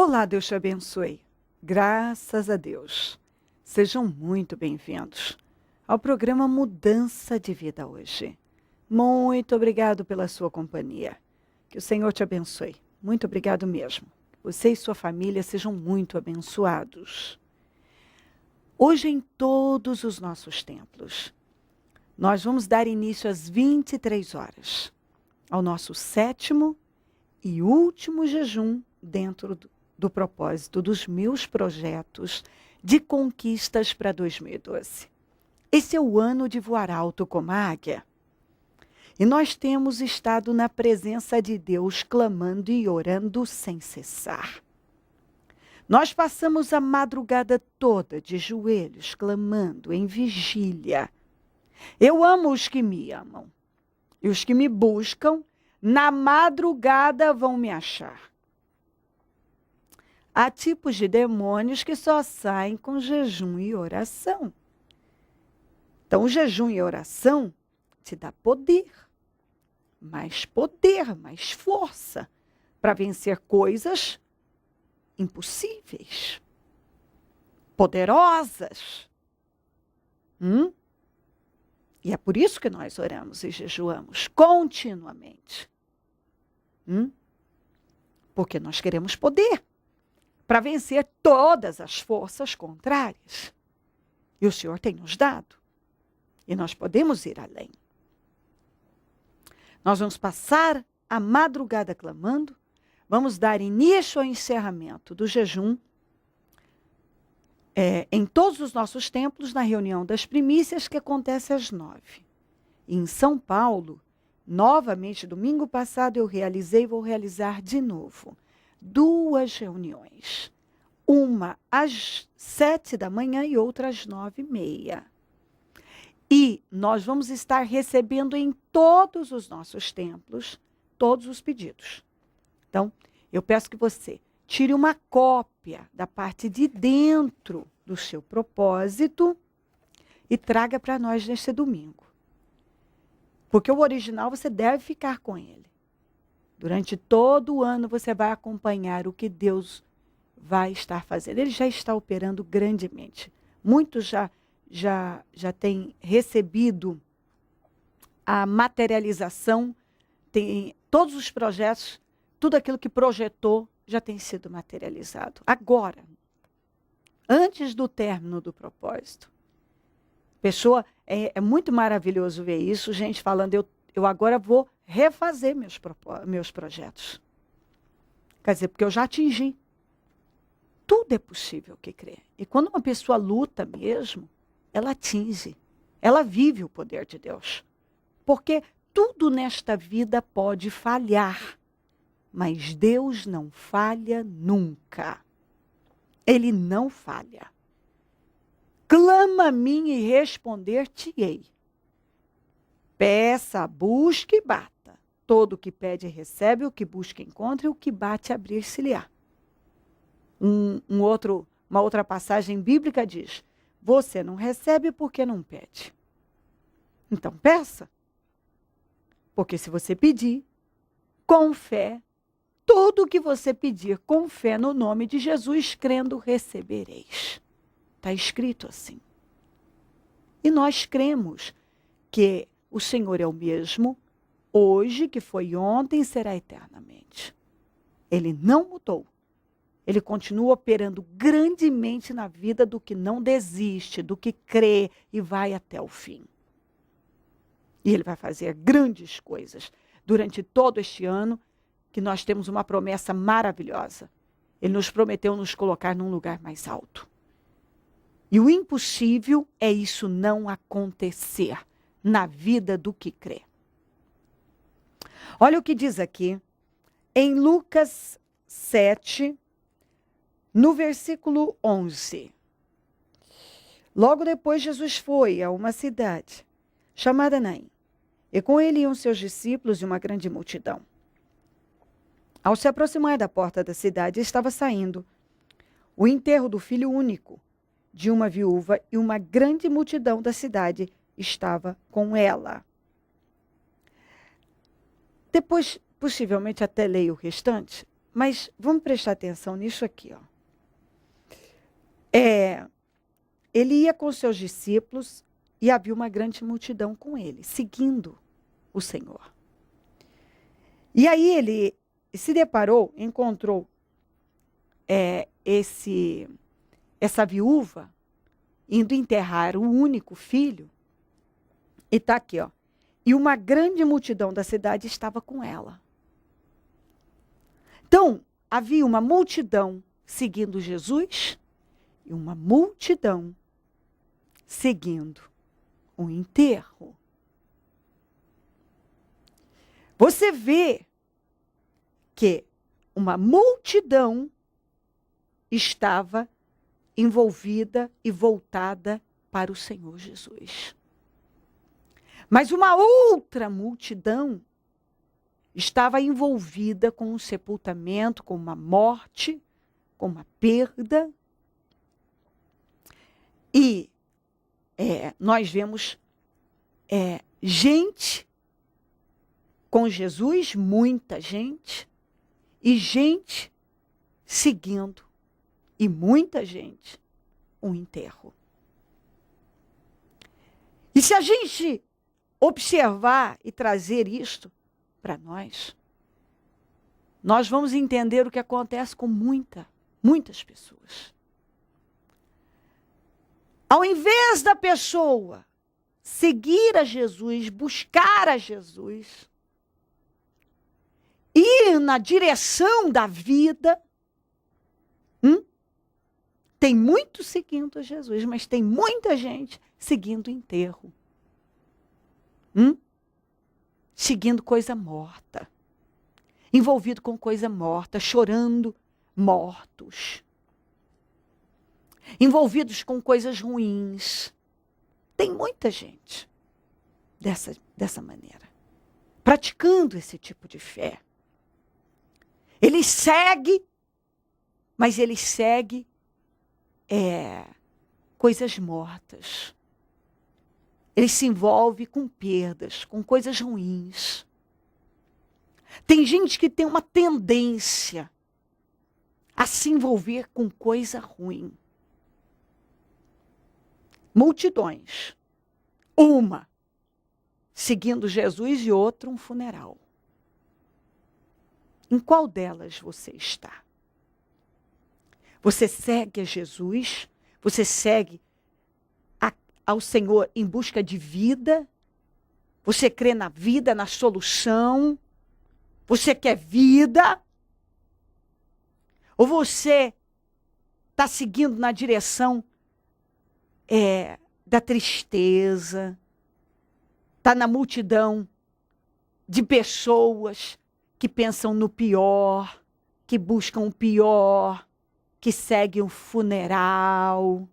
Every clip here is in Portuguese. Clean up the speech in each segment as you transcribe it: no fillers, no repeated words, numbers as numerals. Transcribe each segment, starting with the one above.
Olá, Deus te abençoe. Graças a Deus. Sejam muito bem-vindos ao programa Mudança de Vida hoje. Muito obrigado pela sua companhia. Que o Senhor te abençoe. Muito obrigado mesmo. Você e sua família sejam muito abençoados. Hoje, em todos os nossos templos, nós vamos dar início às 23 horas, ao nosso 7º e último jejum dentro do propósito dos meus projetos de conquistas para 2012. Esse é o ano de voar alto como a águia. E nós temos estado na presença de Deus, clamando e orando sem cessar. Nós passamos a madrugada toda de joelhos, clamando em vigília. Eu amo os que me amam. E os que me buscam, na madrugada vão me achar. Há tipos de demônios que só saem com jejum e oração. Então, o jejum e oração te dá poder, mais força para vencer coisas impossíveis, poderosas. E é por isso que nós oramos e jejuamos continuamente. Porque nós queremos poder para vencer todas as forças contrárias. E o Senhor tem nos dado. E nós podemos ir além. Nós vamos passar a madrugada clamando. Vamos dar início ao encerramento do jejum em todos os nossos templos, na reunião das primícias que acontece às 9. E em São Paulo, novamente, domingo passado eu realizei e vou realizar de novo 2 reuniões. Uma às 7 da manhã e outra às 9h30. E nós vamos estar recebendo em todos os nossos templos todos os pedidos. Então, eu peço que você tire uma cópia da parte de dentro do seu propósito e traga para nós neste domingo. Porque o original você deve ficar com ele. Durante todo o ano você vai acompanhar o que Deus vai estar fazendo. Ele já está operando grandemente. Muitos já têm recebido a materialização, tem todos os projetos, tudo aquilo que projetou já tem sido materializado. Agora, antes do término do propósito. Pessoa, é muito maravilhoso ver isso, gente falando, eu agora vou refazer meus projetos. Quer dizer, porque eu já atingi. Tudo é possível que crê. E quando uma pessoa luta mesmo, ela atinge. Ela vive o poder de Deus. Porque tudo nesta vida pode falhar. Mas Deus não falha nunca. Ele não falha. Clama a mim e responder-te-ei. Peça, busque e bata. Todo o que pede recebe, o que busca encontra, e o que bate abrir-se-lhe-á. Uma outra passagem bíblica diz, você não recebe porque não pede. Então peça. Porque se você pedir, com fé, tudo o que você pedir com fé no nome de Jesus, crendo, recebereis. Está escrito assim. E nós cremos que o Senhor é o mesmo, hoje, que foi ontem, será eternamente. Ele não mudou. Ele continua operando grandemente na vida do que não desiste, do que crê e vai até o fim. E ele vai fazer grandes coisas durante todo este ano, que nós temos uma promessa maravilhosa. Ele nos prometeu nos colocar num lugar mais alto. E o impossível é isso não acontecer na vida do que crê. Olha o que diz aqui, em Lucas 7, no versículo 11. Logo depois Jesus foi a uma cidade chamada Naim, e com ele iam seus discípulos e uma grande multidão. Ao se aproximar da porta da cidade, estava saindo o enterro do filho único de uma viúva, e uma grande multidão da cidade estava com ela. Depois, possivelmente, até leio o restante, Mas vamos prestar atenção nisso aqui, ó. Ele ia com seus discípulos e havia uma grande multidão com ele, seguindo o Senhor. E aí ele se deparou, encontrou essa viúva indo enterrar o único filho. E está aqui, ó. E uma grande multidão da cidade estava com ela. Então, havia uma multidão seguindo Jesus e uma multidão seguindo o enterro. Você vê que uma multidão estava envolvida e voltada para o Senhor Jesus. Mas uma outra multidão estava envolvida com um sepultamento, com uma morte, com uma perda. E nós vemos gente com Jesus, muita gente, e gente seguindo, e muita gente, um enterro. E se a gente observar e trazer isto para nós vamos entender o que acontece com muitas pessoas. Ao invés da pessoa seguir a Jesus, buscar a Jesus, ir na direção da vida, tem muito seguindo a Jesus, mas tem muita gente seguindo o enterro. Seguindo coisa morta. Envolvido com coisa morta, chorando mortos. Envolvidos com coisas ruins. Tem muita gente dessa maneira. Praticando esse tipo de fé. Ele segue, mas ele segue coisas mortas. Ele se envolve com perdas, com coisas ruins. Tem gente que tem uma tendência a se envolver com coisa ruim. Multidões. Uma seguindo Jesus e outra um funeral. Em qual delas você está? Você segue a Jesus? Você segue ao Senhor em busca de vida? Você crê na vida, na solução? Você quer vida? Ou você está seguindo na direção da tristeza? Está na multidão de pessoas que pensam no pior, que buscam o pior, que seguem o funeral?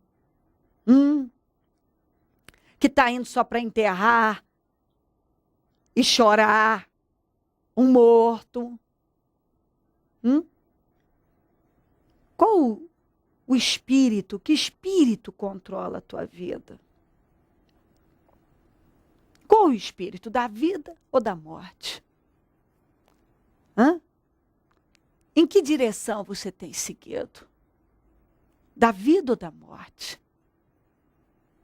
Que está indo só para enterrar e chorar um morto? Qual o espírito? Que espírito controla a tua vida? Qual o espírito? Da vida ou da morte? Em que direção você tem seguido? Da vida ou da morte?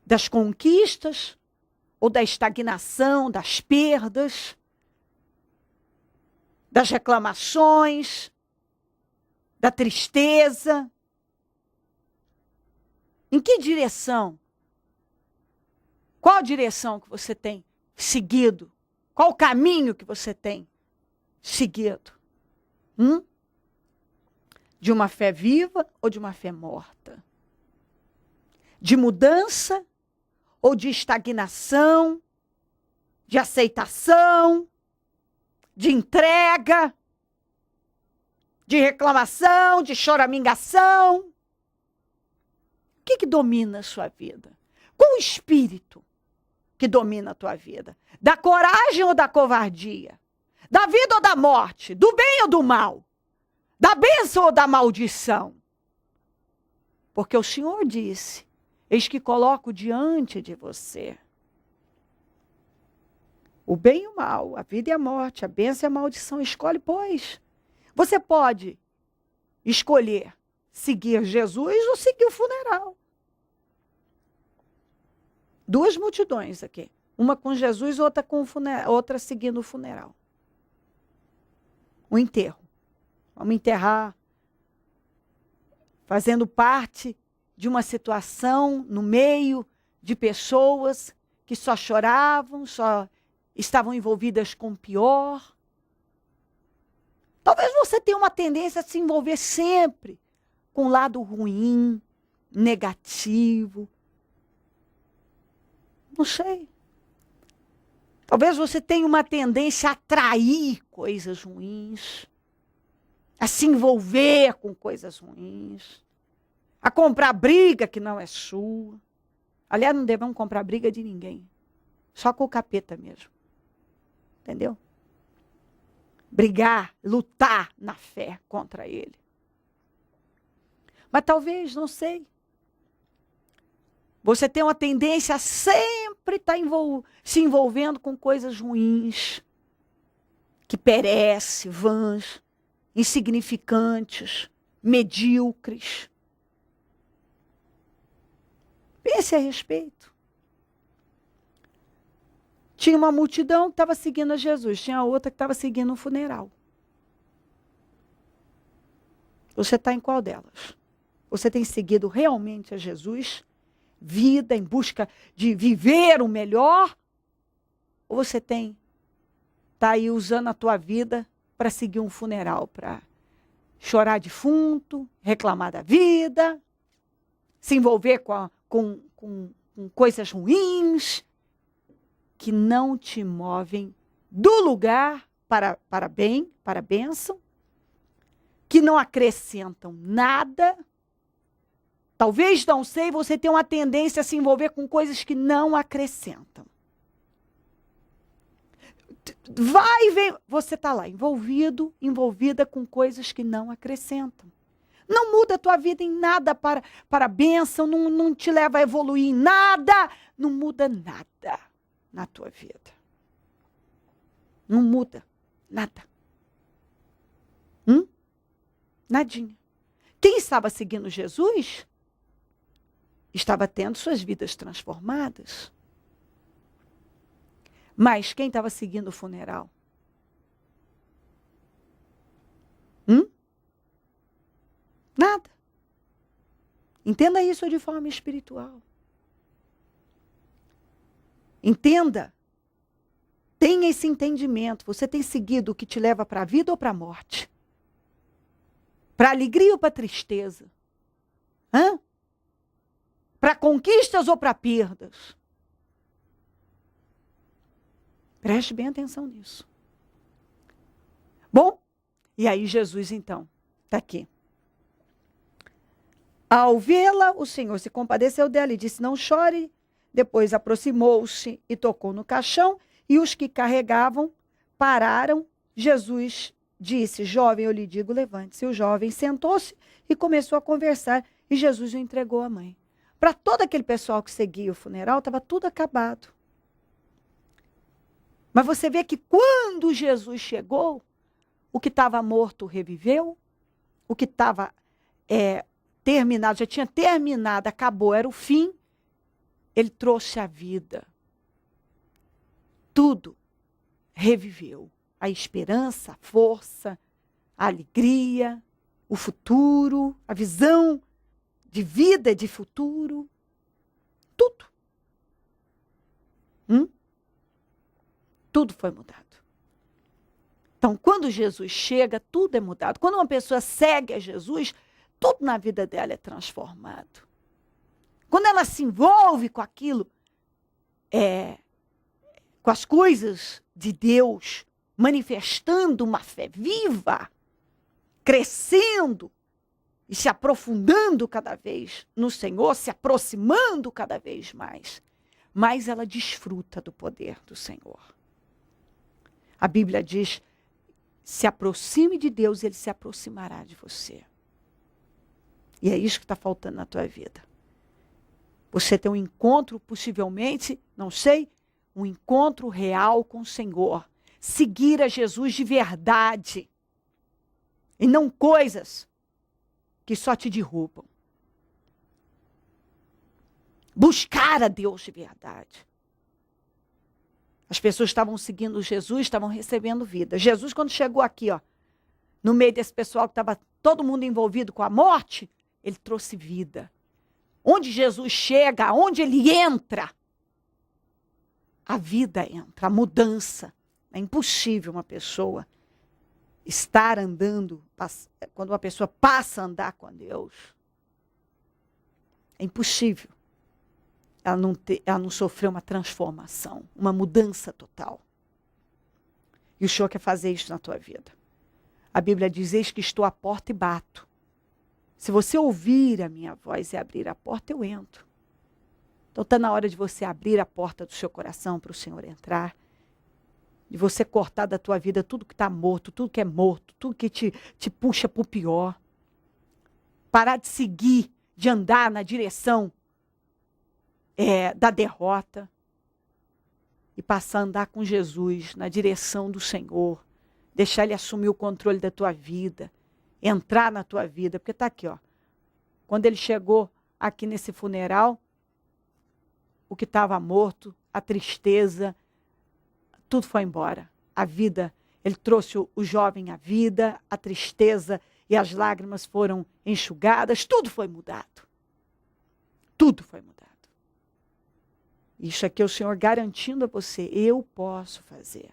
Das conquistas ou da estagnação, das perdas, das reclamações, da tristeza? Em que direção? Qual a direção que você tem seguido? Qual o caminho que você tem seguido? De uma fé viva ou de uma fé morta? De mudança ou de estagnação? De aceitação? De entrega? De reclamação? De choramingação? O que domina a sua vida? Qual o espírito que domina a tua vida? Da coragem ou da covardia? Da vida ou da morte? Do bem ou do mal? Da bênção ou da maldição? Porque o Senhor disse: eis que coloco diante de você o bem e o mal, a vida e a morte, a bênção e a maldição. Escolhe, pois. Você pode escolher seguir Jesus ou seguir o funeral. Duas multidões aqui. Uma com Jesus, outra com outra seguindo o funeral. O enterro. Vamos enterrar, fazendo parte de uma situação no meio de pessoas que só choravam, só estavam envolvidas com o pior. Talvez você tenha uma tendência a se envolver sempre com o lado ruim, negativo. Não sei. Talvez você tenha uma tendência a atrair coisas ruins, a se envolver com coisas ruins, a comprar briga que não é sua. Aliás, não devemos comprar briga de ninguém, só com o capeta mesmo. Entendeu? Brigar, lutar na fé contra ele. Mas talvez, não sei, você tem uma tendência a sempre estar se envolvendo com coisas ruins, que perecem, vãs, insignificantes, medíocres. Pense a respeito. Tinha uma multidão que estava seguindo a Jesus, tinha outra que estava seguindo um funeral. Você está em qual delas? Você tem seguido realmente a Jesus? Vida em busca de viver o melhor? Ou você está aí usando a tua vida para seguir um funeral, para chorar defunto, reclamar da vida, se envolver com coisas ruins que não te movem do lugar para bem, para a bênção, que não acrescentam nada. Talvez, não sei, você tenha uma tendência a se envolver com coisas que não acrescentam. Vai e vem, você está lá envolvida com coisas que não acrescentam. Não muda a tua vida em nada para a bênção, não te leva a evoluir em nada, não muda nada na tua vida. Não muda nada. Nadinha. Quem estava seguindo Jesus estava tendo suas vidas transformadas. Mas quem estava seguindo o funeral? Nada. Entenda isso de forma espiritual. Entenda. Tenha esse entendimento. Você tem seguido o que te leva para a vida ou para a morte? Para alegria ou para tristeza? Para conquistas ou para perdas? Preste bem atenção nisso. Bom, e aí Jesus então está aqui. Ao vê-la, o Senhor se compadeceu dela e disse, não chore. Depois aproximou-se e tocou no caixão, e os que carregavam pararam. Jesus disse, jovem, eu lhe digo, levante-se. O jovem sentou-se e começou a conversar, e Jesus o entregou à mãe. Para todo aquele pessoal que seguia o funeral, estava tudo acabado. Mas você vê que quando Jesus chegou, o que estava morto reviveu, o que estava terminado, já tinha terminado, acabou, era o fim, ele trouxe a vida. Tudo reviveu. A esperança, a força, a alegria, o futuro, a visão de vida, de futuro. Tudo. Tudo foi mudado. Então, quando Jesus chega, tudo é mudado. Quando uma pessoa segue a Jesus, tudo na vida dela é transformado. Quando ela se envolve com aquilo, com as coisas de Deus, manifestando uma fé viva, crescendo e se aprofundando cada vez no Senhor, se aproximando cada vez mais ela desfruta do poder do Senhor. A Bíblia diz, se aproxime de Deus, Ele se aproximará de você. E é isso que está faltando na tua vida. Você tem um encontro, possivelmente, não sei, um encontro real com o Senhor. Seguir a Jesus de verdade. E não coisas que só te derrubam. Buscar a Deus de verdade. As pessoas estavam seguindo Jesus, estavam recebendo vida. Jesus, quando chegou aqui, ó, no meio desse pessoal que estava todo mundo envolvido com a morte, ele trouxe vida. Onde Jesus chega, onde ele entra, a vida entra, a mudança. É impossível uma pessoa estar andando, quando uma pessoa passa a andar com Deus, é impossível ela não sofrer uma transformação, uma mudança total. E o Senhor quer fazer isso na tua vida. A Bíblia diz: eis que estou à porta e bato. Se você ouvir a minha voz e abrir a porta, eu entro. Então está na hora de você abrir a porta do seu coração para o Senhor entrar. De você cortar da tua vida tudo que está morto, tudo que é morto, tudo que te puxa para o pior. Parar de seguir, de andar na direção da derrota. E passar a andar com Jesus na direção do Senhor. Deixar Ele assumir o controle da tua vida. Entrar na tua vida. Porque está aqui, ó. Quando ele chegou aqui nesse funeral, o que estava morto, a tristeza, tudo foi embora. A vida, ele trouxe o jovem à vida, a tristeza e as lágrimas foram enxugadas, tudo foi mudado. Tudo foi mudado. Isso aqui é o Senhor garantindo a você: eu posso fazer.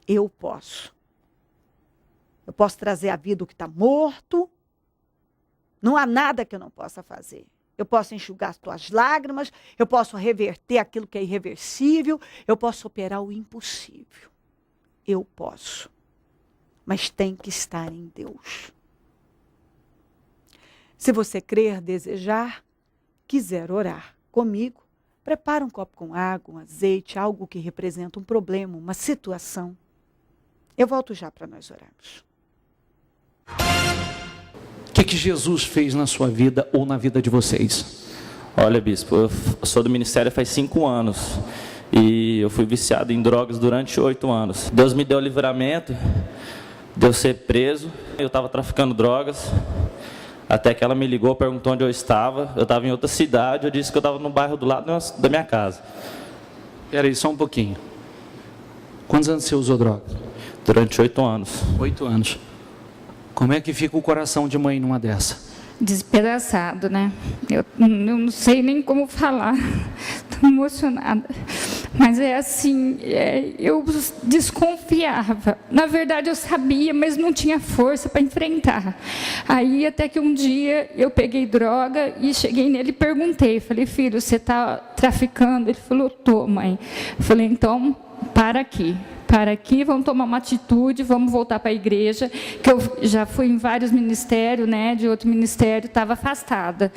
Eu posso. Eu posso trazer à vida o que está morto. Não há nada que eu não possa fazer. Eu posso enxugar as tuas lágrimas, eu posso reverter aquilo que é irreversível, eu posso operar o impossível. Eu posso. Mas tem que estar em Deus. Se você crer, desejar, quiser orar comigo, prepara um copo com água, um azeite, algo que representa um problema, uma situação. Eu volto já para nós orarmos. O que Jesus fez na sua vida ou na vida de vocês? Olha, bispo, eu sou do ministério faz 5 anos e eu fui viciado em drogas durante 8 anos. Deus me deu livramento de eu ser preso. Eu estava traficando drogas, até que ela me ligou, perguntou onde eu estava. Eu estava em outra cidade, eu disse que eu estava no bairro do lado da minha casa. Espera aí, só um pouquinho. Quantos anos você usou droga? Durante 8 anos. 8 anos. Como é que fica o coração de mãe numa dessa? Despedaçado, né? Eu não sei nem como falar. Estou emocionada. Mas é assim, eu desconfiava. Na verdade, eu sabia, mas não tinha força para enfrentar. Aí, até que um dia, eu peguei droga e cheguei nele e perguntei. Falei: filho, você está traficando? Ele falou: tô, mãe. Falei: então, para aqui, vamos tomar uma atitude, vamos voltar para a igreja, que eu já fui em vários ministérios, né, de outro ministério, estava afastada.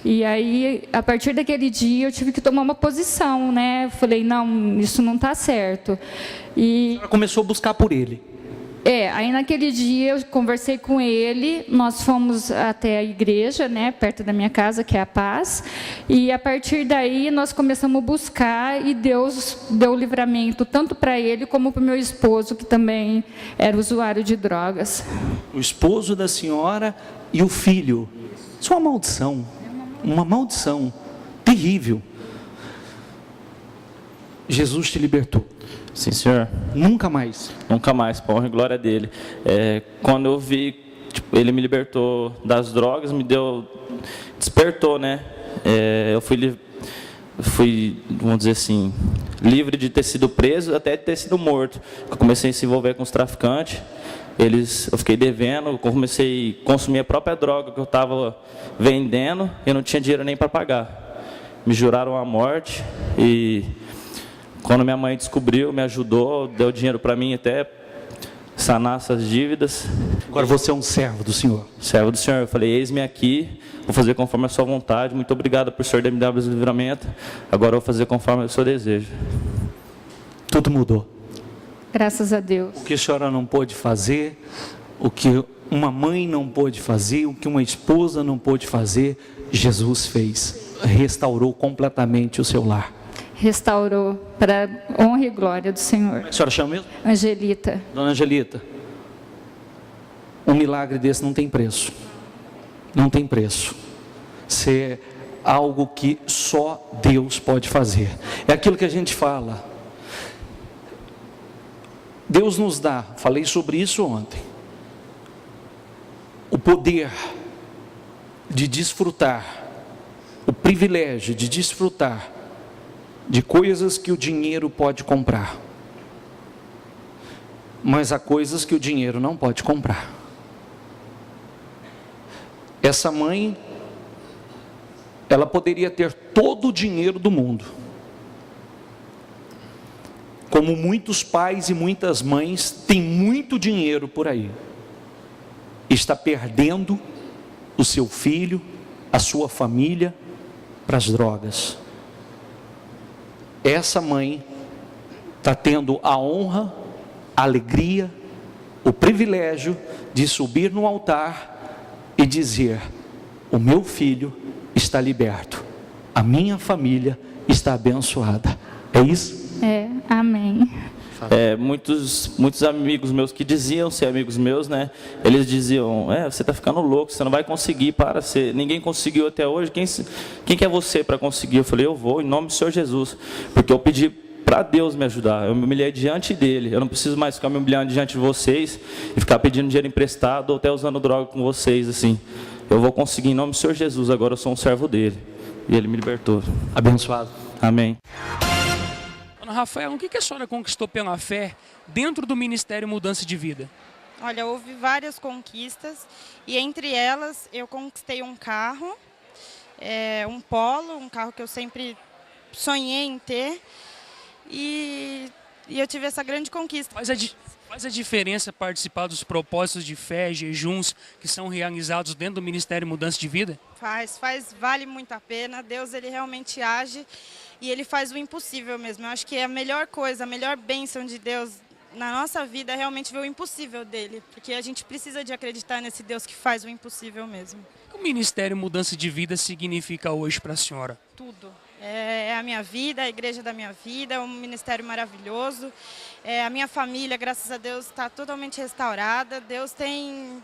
E aí, a partir daquele dia, eu tive que tomar uma posição, né, falei: não, isso não está certo. E a senhora começou a buscar por ele. Aí naquele dia eu conversei com ele, nós fomos até a igreja, né, perto da minha casa, que é a Paz, e a partir daí nós começamos a buscar e Deus deu livramento tanto para ele como para o meu esposo, que também era usuário de drogas. O esposo da senhora e o filho. Isso é uma maldição terrível. Jesus te libertou. Sim, senhor. Nunca mais? Nunca mais, por honra e glória dele. Quando eu vi, ele me libertou das drogas, despertou, né? Eu fui, vamos dizer assim, livre de ter sido preso, até de ter sido morto. Eu comecei a se envolver com os traficantes, eu fiquei devendo, eu comecei a consumir a própria droga que eu estava vendendo, e eu não tinha dinheiro nem para pagar. Me juraram a morte e... Quando minha mãe descobriu, me ajudou, deu dinheiro para mim até sanar essas dívidas. Agora você é um servo do Senhor. Servo do Senhor. Eu falei: eis-me aqui, vou fazer conforme a sua vontade. Muito obrigado por o Senhor me dar o livramento. Agora eu vou fazer conforme o seu desejo. Tudo mudou. Graças a Deus. O que a senhora não pôde fazer, o que uma mãe não pôde fazer, o que uma esposa não pôde fazer, Jesus fez. Restaurou completamente o seu lar. Restaurou para a honra e glória do Senhor. A senhora chama mesmo? Angelita. Dona Angelita, Um milagre desse não tem preço. Não tem preço. Isso é algo que só Deus pode fazer. É aquilo que a gente fala. Deus nos dá, falei sobre isso ontem, o poder de desfrutar, o privilégio de desfrutar de coisas que o dinheiro pode comprar. Mas há coisas que o dinheiro não pode comprar. Essa mãe, ela poderia ter todo o dinheiro do mundo, como muitos pais e muitas mães têm muito dinheiro por aí, está perdendo o seu filho, a sua família para as drogas. Essa mãe está tendo a honra, a alegria, o privilégio de subir no altar e dizer: o meu filho está liberto, a minha família está abençoada. É isso? Amém. Muitos amigos meus que diziam ser amigos meus, né? Eles diziam: você está ficando louco, você não vai conseguir, ninguém conseguiu até hoje, quem que é você para conseguir? Eu falei: eu vou, em nome do Senhor Jesus, porque eu pedi para Deus me ajudar, eu me humilhei diante dele, eu não preciso mais ficar me humilhando diante de vocês, e ficar pedindo dinheiro emprestado, ou até usando droga com vocês, assim. Eu vou conseguir em nome do Senhor Jesus, agora eu sou um servo dele, e ele me libertou. Abençoado. Amém. Dona Rafaela, o que a senhora conquistou pela fé dentro do Ministério Mudança de Vida? Olha, houve várias conquistas e entre elas eu conquistei um carro, um Polo, um carro que eu sempre sonhei em ter e eu tive essa grande conquista. Faz a diferença participar dos propósitos de fé, jejuns que são realizados dentro do Ministério Mudança de Vida? Vale muito a pena. Deus, ele realmente age e ele faz o impossível mesmo. Eu acho que é a melhor coisa, a melhor bênção de Deus na nossa vida é realmente ver o impossível dele, porque a gente precisa de acreditar nesse Deus que faz o impossível mesmo. O que o Ministério Mudança de Vida significa hoje para a senhora? Tudo. É a minha vida, a igreja da minha vida, é um ministério maravilhoso. A minha família, graças a Deus, está totalmente restaurada. Deus tem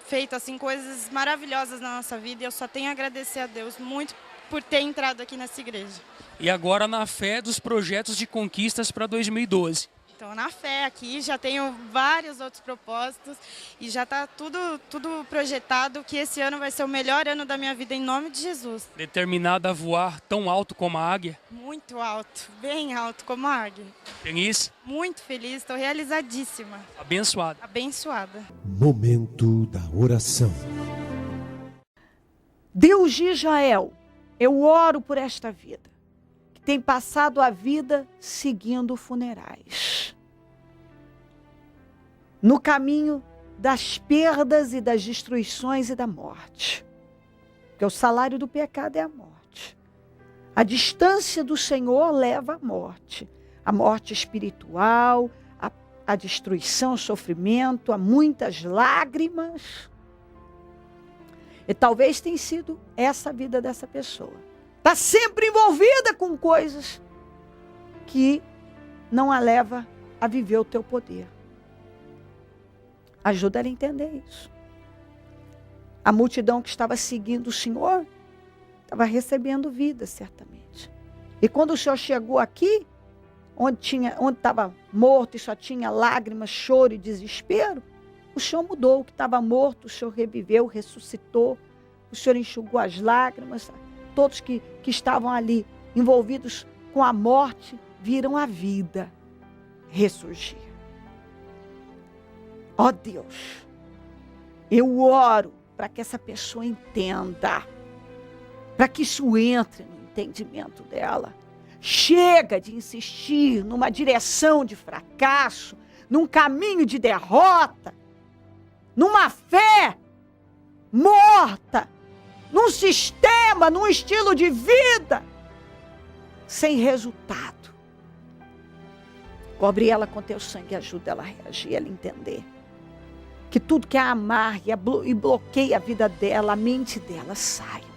feito assim, coisas maravilhosas na nossa vida e eu só tenho a agradecer a Deus muito por ter entrado aqui nessa igreja. E agora na fé dos projetos de conquistas para 2012. Então, na fé aqui, já tenho vários outros propósitos e já está tudo projetado que esse ano vai ser o melhor ano da minha vida, em nome de Jesus. Determinada a voar tão alto como a águia? Muito alto, bem alto como a águia. Feliz? Muito feliz, estou realizadíssima. Abençoada. Abençoada. Momento da oração. Deus de Israel, eu oro por esta vida, que tem passado a vida seguindo funerais, no caminho das perdas e das destruições e da morte, porque o salário do pecado é a morte. A distância do Senhor leva à morte, a morte espiritual, a destruição, o sofrimento, a muitas lágrimas. E talvez tenha sido essa a vida dessa pessoa. Está sempre envolvida com coisas que não a leva a viver o teu poder. Ajuda ela a entender isso. A multidão que estava seguindo o Senhor estava recebendo vida, certamente. E quando o Senhor chegou aqui, onde estava morto e só tinha lágrimas, choro e desespero, o Senhor mudou. O que estava morto, o Senhor reviveu, ressuscitou. O Senhor enxugou as lágrimas. Todos que estavam ali envolvidos com a morte viram a vida ressurgir. Ó Deus, eu oro para que essa pessoa entenda, para que isso entre no entendimento dela. Chega de insistir numa direção de fracasso, num caminho de derrota, numa fé morta, num sistema, num estilo de vida sem resultado. Cobre ela com teu sangue e ajuda ela a reagir, ela a entender que tudo que a amarra e bloqueia a vida dela, a mente dela, saia.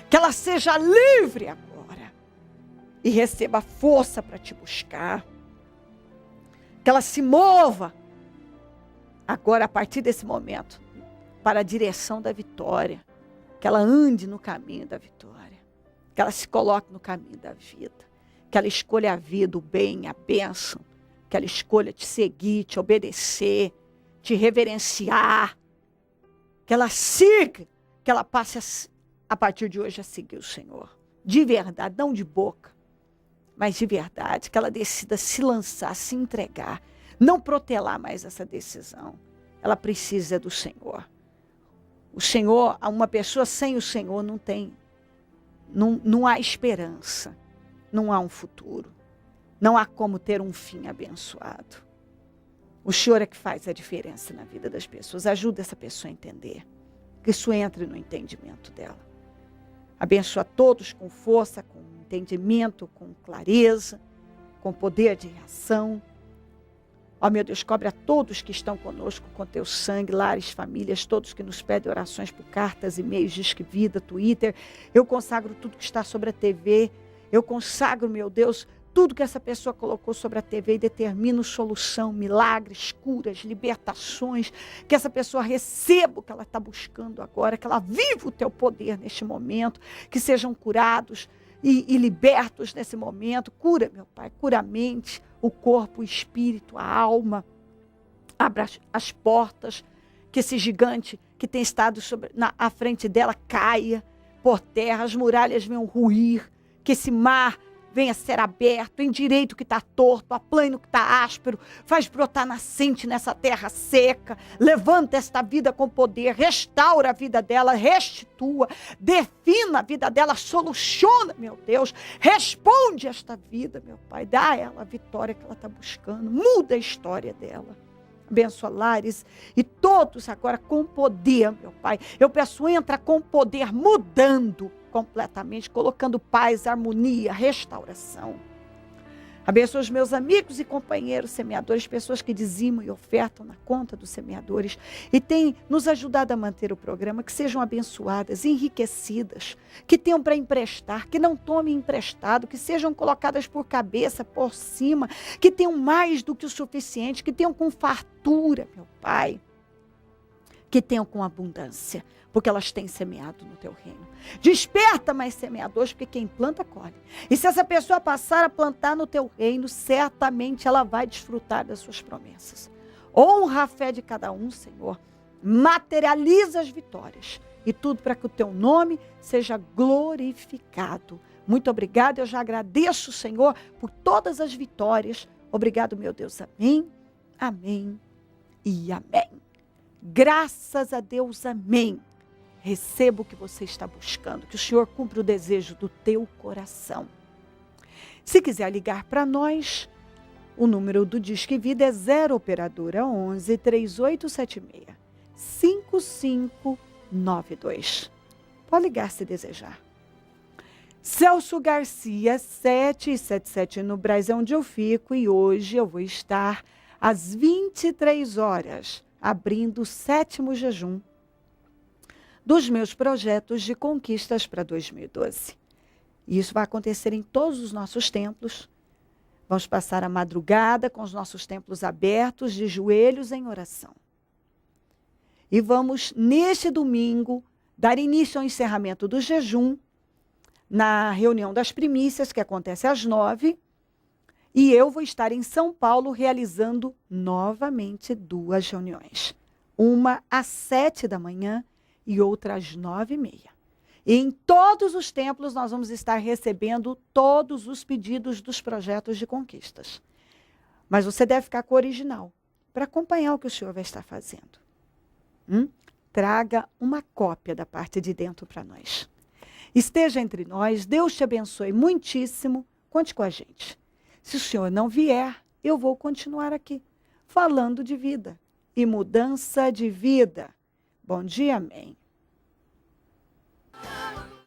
Que ela seja livre agora e receba força para te buscar. Que ela se mova agora, a partir desse momento, para a direção da vitória. Que ela ande no caminho da vitória. Que ela se coloque no caminho da vida. Que ela escolha a vida, o bem, a bênção. Que ela escolha te seguir, te obedecer, te reverenciar. Que ela siga, que ela passe a partir de hoje a seguir o Senhor. De verdade, não de boca, mas de verdade. Que ela decida se lançar, se entregar. Não protelar mais essa decisão. Ela precisa do Senhor. O Senhor, uma pessoa sem o Senhor não há esperança, não há um futuro, não há como ter um fim abençoado. O Senhor é que faz a diferença na vida das pessoas. Ajuda essa pessoa a entender, que isso entre no entendimento dela. Abençoa todos com força, com entendimento, com clareza, com poder de reação. Ó meu Deus, cobre a todos que estão conosco com teu sangue, lares, famílias, todos que nos pedem orações por cartas, e-mails, Disque Vida, Twitter. Eu consagro tudo que está sobre a TV. Eu consagro, meu Deus, tudo que essa pessoa colocou sobre a TV e determino solução, milagres, curas, libertações. Que essa pessoa receba o que ela está buscando agora, que ela viva o teu poder neste momento, que sejam curados e libertos nesse momento. Cura, meu Pai, cura a mente, o corpo, o espírito, a alma. Abra as portas, que esse gigante que tem estado à frente dela caia por terra, as muralhas venham ruir, que esse mar venha ser aberto, endireita o que está torto, aplane o que está áspero, faz brotar nascente nessa terra seca, levanta esta vida com poder, restaura a vida dela, restitua, defina a vida dela, soluciona, meu Deus, responde esta vida, meu Pai, dá a ela a vitória que ela está buscando, muda a história dela. Abençoa lares e todos agora com poder, meu Pai. Eu peço, entra com poder, mudando completamente, colocando paz, harmonia, restauração. Abençoa os meus amigos e companheiros semeadores, pessoas que dizimam e ofertam na conta dos semeadores e têm nos ajudado a manter o programa, que sejam abençoadas, enriquecidas, que tenham para emprestar, que não tomem emprestado, que sejam colocadas por cabeça, por cima, que tenham mais do que o suficiente, que tenham com fartura, meu Pai, que tenham com abundância, porque elas têm semeado no teu reino. Desperta mais semeadores, porque quem planta, colhe. E se essa pessoa passar a plantar no teu reino, certamente ela vai desfrutar das suas promessas. Honra a fé de cada um, Senhor. Materializa as vitórias. E tudo para que o teu nome seja glorificado. Muito obrigado, eu já agradeço, Senhor, por todas as vitórias. Obrigado, meu Deus. Amém, amém e amém. Graças a Deus, amém. Receba o que você está buscando, que o Senhor cumpra o desejo do teu coração. Se quiser ligar para nós, o número do Disque Vida é 0 operadora 11 3876 5592. Pode ligar se desejar. Celso Garcia, 777 no Brás, é onde eu fico, e hoje eu vou estar às 23 horas, abrindo o 7º jejum dos meus projetos de conquistas para 2012. E isso vai acontecer em todos os nossos templos. Vamos passar a madrugada com os nossos templos abertos, de joelhos em oração. E vamos, neste domingo, dar início ao encerramento do jejum, na reunião das primícias, que acontece às 9h, e eu vou estar em São Paulo realizando novamente 2 reuniões. Uma às 7 da manhã e outra às 9h30. E em todos os templos nós vamos estar recebendo todos os pedidos dos projetos de conquistas. Mas você deve ficar com o original, para acompanhar o que o Senhor vai estar fazendo. Traga uma cópia da parte de dentro para nós. Esteja entre nós, Deus te abençoe muitíssimo, conte com a gente. Se o Senhor não vier, eu vou continuar aqui, falando de vida e mudança de vida. Bom dia, amém.